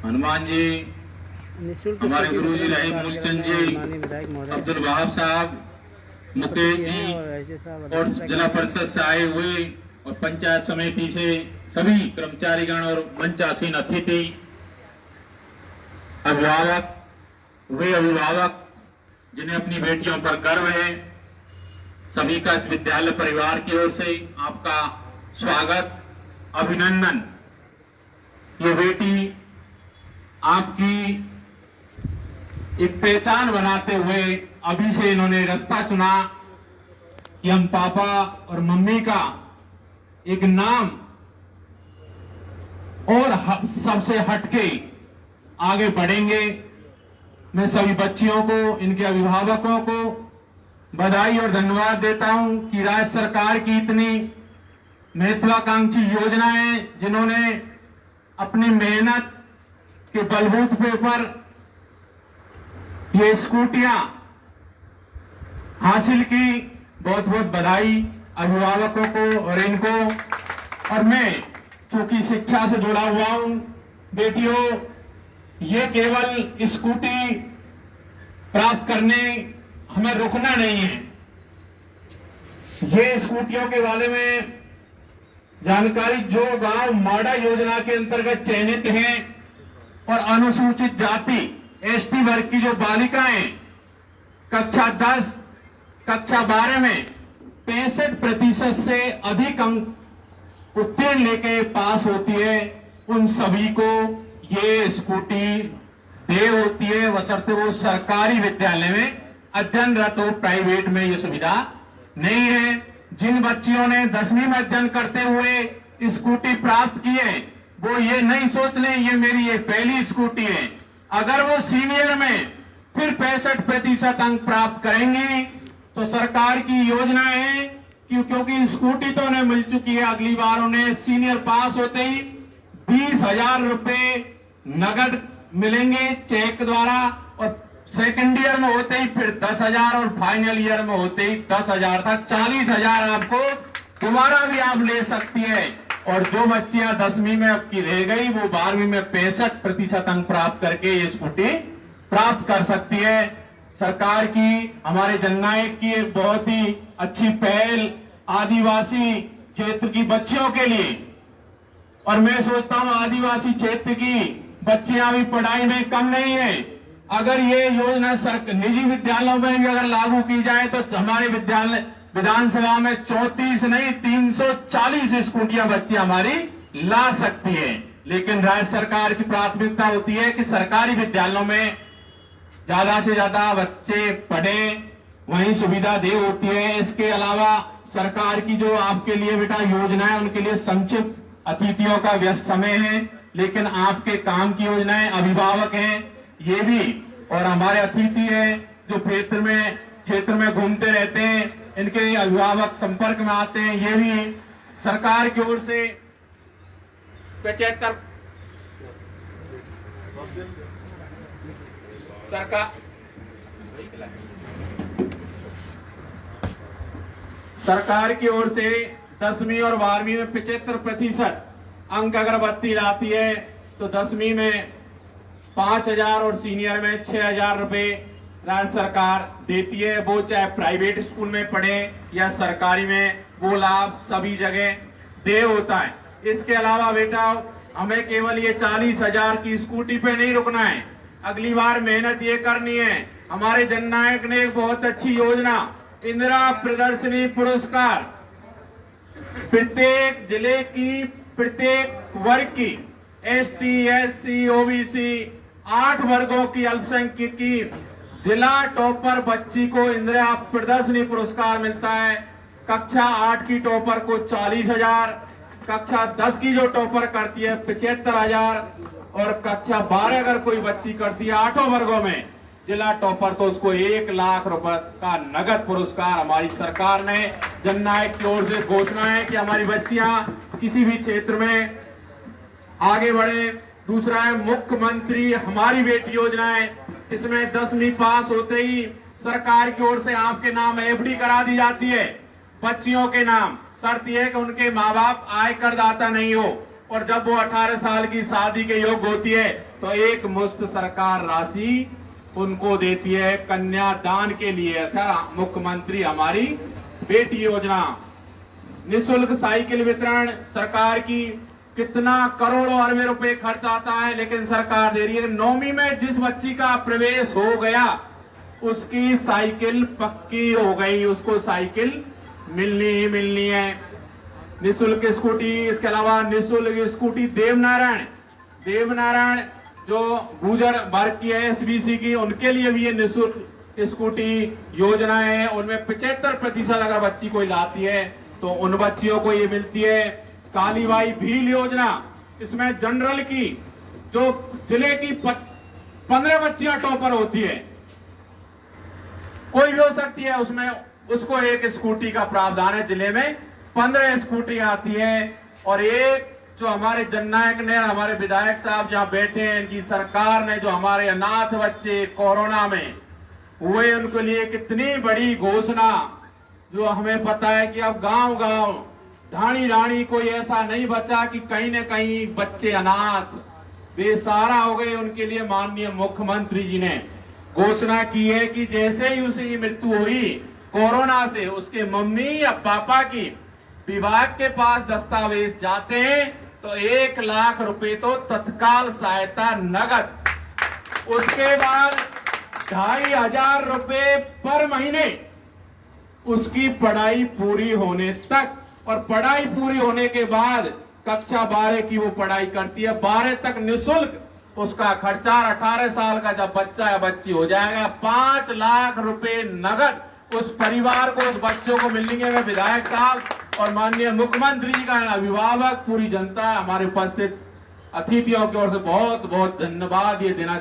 हनुमान जी, हमारे गुरु जी रहे मूलचंद जी, अब्दुल वहाब साहब, मुकेश जी और जिला परिषद से आए हुए और पंचायत समिति से सभी कर्मचारीगण और मंचासीन अतिथि, अभिभावक, वे अभिभावक जिन्हें अपनी बेटियों पर गर्व है, सभी का इस विद्यालय परिवार की ओर से आपका स्वागत, अभिनंदन। ये बेटी आपकी एक पहचान बनाते हुए अभी से इन्होंने रास्ता चुना कि हम पापा और मम्मी का एक नाम और सबसे हटके आगे बढ़ेंगे। मैं सभी बच्चियों को, इनके अभिभावकों को बधाई और धन्यवाद देता हूं कि राज्य सरकार की इतनी महत्वाकांक्षी योजनाएं जिन्होंने अपनी मेहनत के बलबूते पर ये स्कूटियां हासिल की, बहुत बहुत बधाई अभिभावकों को और इनको। और मैं चूंकि शिक्षा से जुड़ा हुआ हूं, बेटियों, ये केवल स्कूटी प्राप्त करने हमें रुकना नहीं है। ये स्कूटियों के बारे में जानकारी जो गांव माडा योजना के अंतर्गत चयनित हैं और अनुसूचित जाति एसटी वर्ग की जो बालिकाएं कक्षा 10, कक्षा 12 में 65% से अधिक अंक उत्तीर्ण लेके पास होती है, उन सभी को ये स्कूटी दे होती है, बशर्ते वो सरकारी विद्यालय में अध्ययनरत हो, प्राइवेट में ये सुविधा नहीं है। जिन बच्चियों ने 10वीं में अध्ययन करते हुए स्कूटी प्राप्त की है, वो ये नहीं सोच लें ये मेरी ये पहली स्कूटी है। अगर वो सीनियर में फिर 65% अंक प्राप्त करेंगी तो सरकार की योजना है क्योंकि स्कूटी तो उन्हें मिल चुकी है, अगली बार उन्हें सीनियर पास होते ही 20,000 रुपए नगद मिलेंगे चेक द्वारा, और सेकेंड ईयर में होते ही फिर 10,000 और फाइनल ईयर में होते ही 10,000 तक 40,000 आपको दोबारा भी आप ले सकती है। और जो बच्चियां 10वीं में आपकी रह गई वो 12वीं में 65% अंक प्राप्त करके ये स्कूटी प्राप्त कर सकती है। सरकार की, हमारे जननायक की एक बहुत ही अच्छी पहल आदिवासी क्षेत्र की बच्चियों के लिए, और मैं सोचता हूं आदिवासी क्षेत्र की बच्चियां भी पढ़ाई में कम नहीं है। अगर ये योजना निजी विद्यालयों में भी अगर लागू की जाए तो हमारे विद्यालय विधानसभा में 34 नहीं 340 स्कूटियां बच्ची हमारी ला सकती है। लेकिन राज्य सरकार की प्राथमिकता होती है कि सरकारी विद्यालयों में ज्यादा से ज्यादा बच्चे पढ़े, वहीं सुविधा दे होती है। इसके अलावा सरकार की जो आपके लिए बेटा योजना है उनके लिए संक्षिप्त अतिथियों का व्यस्त समय है, लेकिन आपके काम की योजनाएं, अभिभावक हैं ये भी, और हमारे अतिथि हैं जो क्षेत्र में घूमते रहते हैं, इनके अभिभावक संपर्क में आते हैं, ये भी सरकार की ओर से 75 सरकार की ओर से 10वीं और 12वीं में 75% अंक अगर बच्ची लाती है तो 10वीं में 5,000 और सीनियर में 6,000 रुपए राज्य सरकार देती है। वो चाहे प्राइवेट स्कूल में पढ़े या सरकारी में, वो लाभ सभी जगह दे होता है। इसके अलावा बेटा हमें केवल ये 40,000 की स्कूटी पे नहीं रुकना है, अगली बार मेहनत ये करनी है। हमारे जननायक ने एक बहुत अच्छी योजना इंदिरा प्रदर्शनी पुरस्कार, प्रत्येक जिले की प्रत्येक वर्ग की एसटी, एससी, ओबीसी 8 वर्गों की अल्पसंख्यक की जिला टॉपर बच्ची को इंदिरा प्रदर्शनी पुरस्कार मिलता है। कक्षा 8 की टॉपर को 40,000, कक्षा 10 की जो टॉपर करती है 75,000, और कक्षा 12 अगर कोई बच्ची करती है 8 वर्गों में जिला टॉपर तो उसको 1 लाख रुपए का नगद पुरस्कार हमारी सरकार ने जननायक की ओर से घोषणा है कि हमारी बच्चियां किसी भी क्षेत्र में आगे बढ़े। दूसरा है मुख्यमंत्री हमारी बेटी योजना है, इसमें 10वीं पास होते ही सरकार की ओर से आपके नाम एफडी करा दी जाती है बच्चियों के नाम। शर्त यह है कि उनके माँ बाप आय करदाता नहीं हो, और जब वो 18 साल की शादी के योग्य होती है तो एक मुश्त सरकार राशि उनको देती है कन्यादान के लिए। अर्थात मुख्यमंत्री हमारी बेटी योजना, निःशुल्क साइकिल वितरण, सरकार की कितना करोड़ों अरबों रुपए खर्च आता है, लेकिन सरकार दे रही है। 9वीं में जिस बच्ची का प्रवेश हो गया उसकी साइकिल पक्की हो गई, उसको साइकिल मिलनी ही मिलनी है। निःशुल्क स्कूटी, इसके अलावा निःशुल्क स्कूटी देवनारायण जो गुजर वर्ग की है एसबीसी की, उनके लिए भी ये निःशुल्क स्कूटी योजना है। उनमें 75% अगर बच्ची कोई लाती है तो उन बच्चियों को ये मिलती है। कालीबाई भील योजना, इसमें जनरल की जो जिले की 15 बच्चियां टॉपर होती है, कोई भी हो सकती है, उसमें उसको एक स्कूटी का प्रावधान है। जिले में 15 स्कूटी आती है। और एक जो हमारे जननायक ने, हमारे विधायक साहब जहां बैठे हैं, इनकी सरकार ने जो हमारे अनाथ बच्चे कोरोना में हुए उनके लिए कितनी बड़ी घोषणा, जो हमें पता है कि अब गांव-गांव ढाणी ढाणी कोई ऐसा नहीं बचा कि कहीं न कहीं बच्चे अनाथ बेसहारा हो गए। उनके लिए माननीय मुख्यमंत्री जी ने घोषणा की है कि जैसे ही उसकी मृत्यु हुई कोरोना से, उसके मम्मी या पापा की विभाग के पास दस्तावेज जाते हैं तो 1 लाख रुपए तो तत्काल सहायता नगद, उसके बाद 2500 रुपए पर महीने उसकी पढ़ाई पूरी होने तक। और पढ़ाई पूरी होने के बाद कक्षा 12 की वो पढ़ाई करती है, 12 तक निःशुल्क उसका खर्चा। 18 साल का जब बच्चा या बच्ची हो जाएगा 5 लाख रुपए नगद उस परिवार को, उस बच्चों को मिलेंगे। मैं विधायक साहब और माननीय मुख्यमंत्री जी का, अभिभावक, पूरी जनता, हमारे उपस्थित अतिथियों की ओर से बहुत बहुत धन्यवाद ये देना